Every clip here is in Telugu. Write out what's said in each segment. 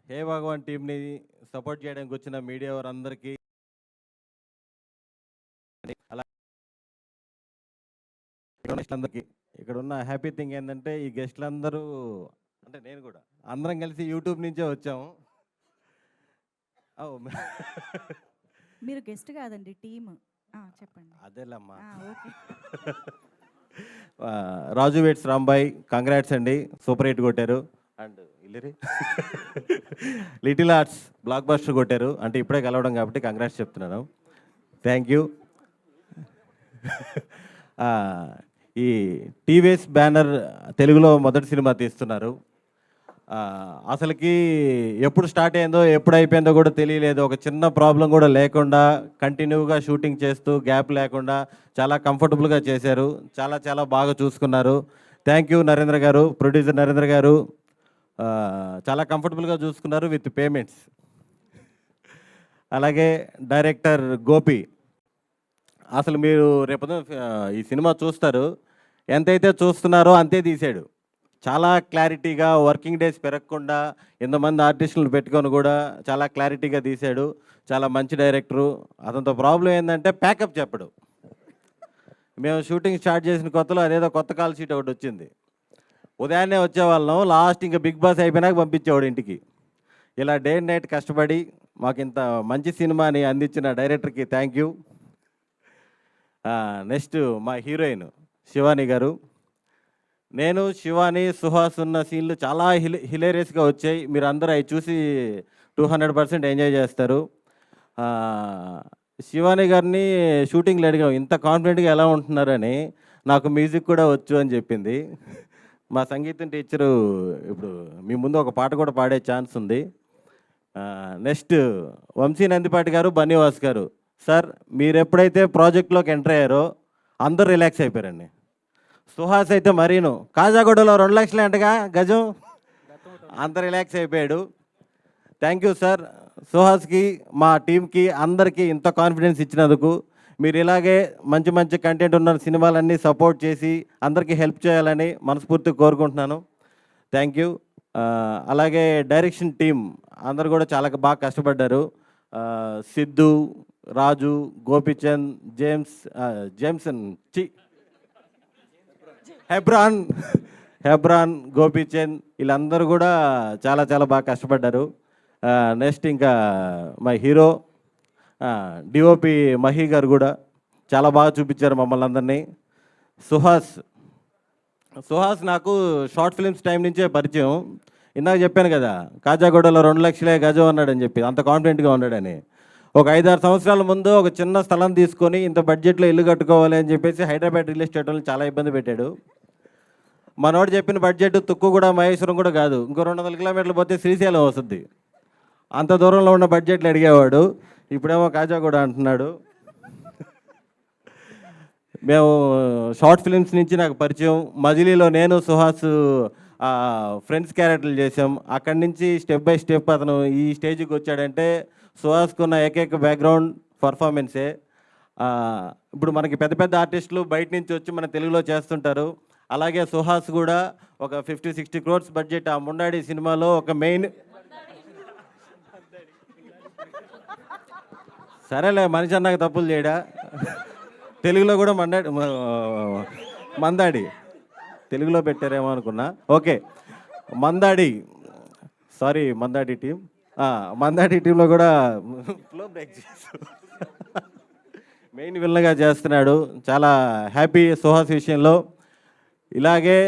హే భగవాన్ టీంని సపోర్ట్ చేయడానికి వచ్చిన మీడియా వారందరికీ, అలాగే గెస్ట్లందరికీ. ఇక్కడ ఉన్న హ్యాపీ థింగ్ ఏంటంటే ఈ గెస్ట్లందరూ అంటే నేను కూడా అందరం కలిసి యూట్యూబ్ నుంచే వచ్చాము. మీరు గెస్ట్ కాదండి, టీమ్. చెప్పండి. అదేలమ్మా. Okay. Raju weds Rambai, congrats అండి, సూపర్ హిట్ కొట్టారు. అండ్ ఇల్లిరి లిటిల్ ఆర్ట్స్ బ్లాక్ బస్టర్ కొట్టారు. అంటే ఇప్పుడే కలవడం కాబట్టి కంగ్రాట్స్ చెప్తున్నాను. Thank you. ఈ టీవీఎస్ బ్యానర్ తెలుగులో మొదటి సినిమా తీస్తున్నారు. అసలుకి ఎప్పుడు స్టార్ట్ అయిందో ఎప్పుడు అయిపోయిందో కూడా తెలియలేదు. ఒక చిన్న ప్రాబ్లం కూడా లేకుండా కంటిన్యూగా షూటింగ్ చేస్తూ గ్యాప్ లేకుండా చాలా కంఫర్టబుల్గా చేశారు. చాలా చాలా బాగా చూసుకున్నారు. థ్యాంక్ యూ నరేంద్ర గారు, ప్రొడ్యూసర్ నరేంద్ర గారు. చాలా కంఫర్టబుల్గా చూసుకున్నారు విత్ పేమెంట్స్. అలాగే డైరెక్టర్ గోపి, అసలు మీరు రేపు ఈ సినిమా చూస్తారు, ఎంతైతే చూస్తున్నారో అంతే తీశాడు. చాలా క్లారిటీగా, వర్కింగ్ డేస్ పెరగకుండా ఎంతమంది ఆర్టిస్టులను పెట్టుకొని కూడా చాలా క్లారిటీగా తీశాడు. చాలా మంచి డైరెక్టరు. అతనితో ప్రాబ్లం ఏంటంటే ప్యాకప్ చెప్పడు. మేము షూటింగ్ స్టార్ట్ చేసిన కొత్తలో అదేదో కొత్త కాల్ షీట్ ఒకటి వచ్చింది. ఉదయాన్నే వచ్చేవాళ్ళం, లాస్ట్ ఇంకా బిగ్ బాస్ అయిపోయినాక పంపించేవాడు ఇంటికి. ఇలా డే అండ్ నైట్ కష్టపడి మాకు ఇంత మంచి సినిమాని అందించిన డైరెక్టర్కి థ్యాంక్ యూ. నెక్స్ట్ మా హీరోయిన్ శివాని గారు. నేను శివాని సుహాస్ ఉన్న సీన్లు చాలా హిలేరియస్గా వచ్చాయి. మీరు అందరూ అవి చూసి 200% ఎంజాయ్ చేస్తారు. శివాని గారిని షూటింగ్లో అడిగాం, ఇంత కాన్ఫిడెంట్గా ఎలా ఉంటున్నారని. నాకు మ్యూజిక్ కూడా వచ్చు అని చెప్పింది. మా సంగీతం టీచరు ఇప్పుడు మీ ముందు ఒక పాట కూడా పాడే ఛాన్స్ ఉంది. నెక్స్ట్ వంశీ నందిపాటి గారు, బన్నీవాస్ గారు. సార్ మీరు ఎప్పుడైతే ప్రాజెక్ట్లోకి ఎంటర్ అయ్యారో అందరూ రిలాక్స్ అయిపోయారండి. సుహాస్ అయితే మరీను, కాజాగూడలో 2 లక్షలు అంటగా గజం, అంత రిలాక్స్ అయిపోయాడు. Thank you sir. సుహాస్కి, మా టీంకి, అందరికీ ఇంత కాన్ఫిడెన్స్ ఇచ్చినందుకు. మీరు ఇలాగే మంచి మంచి కంటెంట్ ఉన్న సినిమాలన్నీ సపోర్ట్ చేసి అందరికీ హెల్ప్ చేయాలని మనస్ఫూర్తిగా కోరుకుంటున్నాను. Thank you. అలాగే డైరెక్షన్ టీం అందరు కూడా చాలా బాగా కష్టపడ్డారు. సిద్ధు, రాజు, గోపిచంద్, జేమ్సన్, హెబ్రాన్, గోపిచంద్, వీళ్ళందరూ కూడా చాలా చాలా బాగా కష్టపడ్డారు. నెక్స్ట్ ఇంకా మా హీరో డిఓపి మహి గారు కూడా చాలా బాగా చూపించారు మమ్మల్ని అందరినీ. సుహాస్ నాకు షార్ట్ ఫిల్మ్స్ టైం నుంచే పరిచయం. ఇందాక చెప్పాను కదా, కాజాగూడలో 2 లక్షలే గజం అన్నాడని చెప్పి, అంత కాన్ఫిడెంట్గా ఉన్నాడని. ఒక 5-6 సంవత్సరాల ముందు ఒక చిన్న స్థలం తీసుకొని ఇంత బడ్జెట్లో ఇల్లు కట్టుకోవాలి అని చెప్పేసి హైదరాబాద్ రియల్ ఎస్టేట్ వాళ్ళని చాలా ఇబ్బంది పెట్టాడు. మనోడు చెప్పిన బడ్జెట్ తుక్కు కూడా మహేశ్వరం కూడా కాదు, ఇంకో 200 కిలోమీటర్లు పోతే శ్రీశైలం వస్తుంది. అంత దూరంలో ఉన్న బడ్జెట్లు అడిగేవాడు. ఇప్పుడేమో కాజాగూడ అంటున్నాడు. మేము షార్ట్ ఫిలిమ్స్ నుంచి నాకు పరిచయం. మజిలీలో నేను సుహాస్ ఫ్రెండ్స్ క్యారెక్టర్లు చేసాం. అక్కడి నుంచి స్టెప్ బై స్టెప్ అతను ఈ స్టేజ్కి వచ్చాడంటే సుహాస్కున్న ఏకైక బ్యాక్గ్రౌండ్ పర్ఫార్మెన్సే. ఇప్పుడు మనకి పెద్ద పెద్ద ఆర్టిస్టులు బయట నుంచి వచ్చి మన తెలుగులో చేస్తుంటారు. అలాగే సుహాస్ కూడా ఒక 50-60 crores బడ్జెట్ ఆ ముండాడి సినిమాలో ఒక మెయిన్, సరేలే మనిషి అన్నాక తప్పులు చేయడా, తెలుగులో కూడా మందాడి తెలుగులో పెట్టారేమో అనుకున్నా. Okay, Mandadi, sorry Mandadi team. Mandadi టీంలో కూడా ఫ్లో బ్రేక్ చేస్తాడు, మెయిన్ విల్లన్గా చేస్తున్నాడు. చాలా హ్యాపీ సుహాస్ విషయంలో. ఇలాగే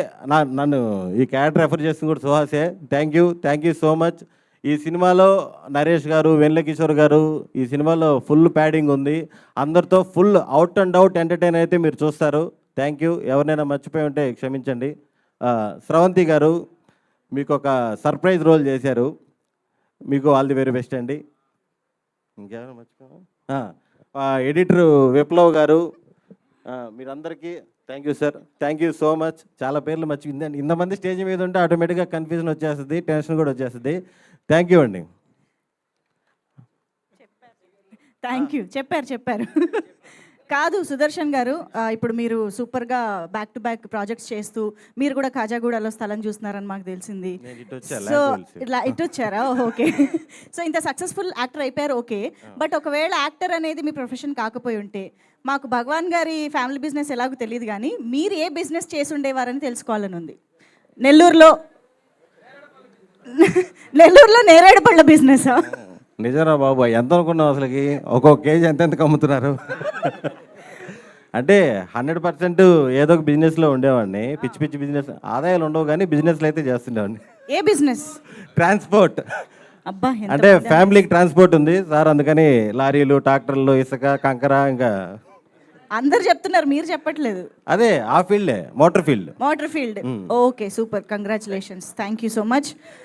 నన్ను ఈ క్యారెక్టర్ రెఫర్ చేస్తుంది కూడా సుహాసే. Thank you so much. ఈ సినిమాలో నరేష్ గారు, వెన్నెల కిషోర్ గారు, ఈ సినిమాలో ఫుల్ ప్యాడింగ్ ఉంది. అందరితో full out and out entertain అయితే మీరు చూస్తారు. Thank you. ఎవరినైనా మర్చిపోయి ఉంటే క్షమించండి. స్రవంతి గారు మీకు ఒక సర్ప్రైజ్ రోల్ చేశారు, మీకు ఆల్ ది వెరీ బెస్ట్ అండి. ఇంకేమైనా మర్చిపోయా? ఎడిటర్ విప్లవ్ గారు, మీరందరికీ thank you sir. Thank you so much. చాలా పేర్లు మర్చిపోయింది. ఇంతమంది స్టేజ్ మీద ఉంటే ఆటోమేటిక్గా కన్ఫ్యూజన్ వచ్చేస్తుంది, టెన్షన్ కూడా వచ్చేస్తుంది. థ్యాంక్ యూ అండి. Thank you. చెప్పారు కాదు సుదర్శన్ గారు, ఇప్పుడు మీరు సూపర్గా బ్యాక్ టు బ్యాక్ ప్రాజెక్ట్స్ చేస్తూ మీరు కూడా కాజాగూడలో స్థలం చూస్తున్నారని మాకు తెలిసింది. నేను ఇటు వచ్చా, సో ల్యాండ్ తెలిసి. ఇట్లా ఇటు వచ్చారా? ఓకే. సో ఇంత సక్సెస్ఫుల్ యాక్టర్ అయిపోయారు, ఓకే. బట్ ఒకవేళ యాక్టర్ అనేది మీ ప్రొఫెషన్ కాకపోయి ఉంటే, మాకు భగవాన్ గారి ఫ్యామిలీ బిజినెస్ ఎలాగో తెలియదు కానీ మీరు ఏ బిజినెస్ చేసి ఉండేవారని తెలుసుకోవాలని ఉంది. నెల్లూరులో నేరేడు పళ్ళ బిజినెస్. నిజరా బాబు, ఎంత అనుకున్నావు అసలుకి? ఒక్కొక్క కేజీ ఎంతెంతకు అమ్ముతున్నారు? అంటే 100% ఏదో ఒక బిజినెస్లో ఉండేవాడిని. పిచ్చి పిచ్చి బిజినెస్ ఆదాయాలు ఉండవు కానీ బిజినెస్లు అయితే చేస్తుండేవాడిని. ఏ బిజినెస్? ట్రాన్స్పోర్ట్. అబ్బా, ఎంత అంటే మంది ఫ్యామిలీకి ట్రాన్స్పోర్ట్ ఉంది సార్, అందుకని లారీలు, ట్రాక్టర్లు, ఇసుక, కంకర, ఇంకా అందరు చెప్తున్నారు, మీరు చెప్పట్లేదు. అదే ఆ ఫీల్డే, motor field. Motor field. Okay, super, congratulations, thank you so much.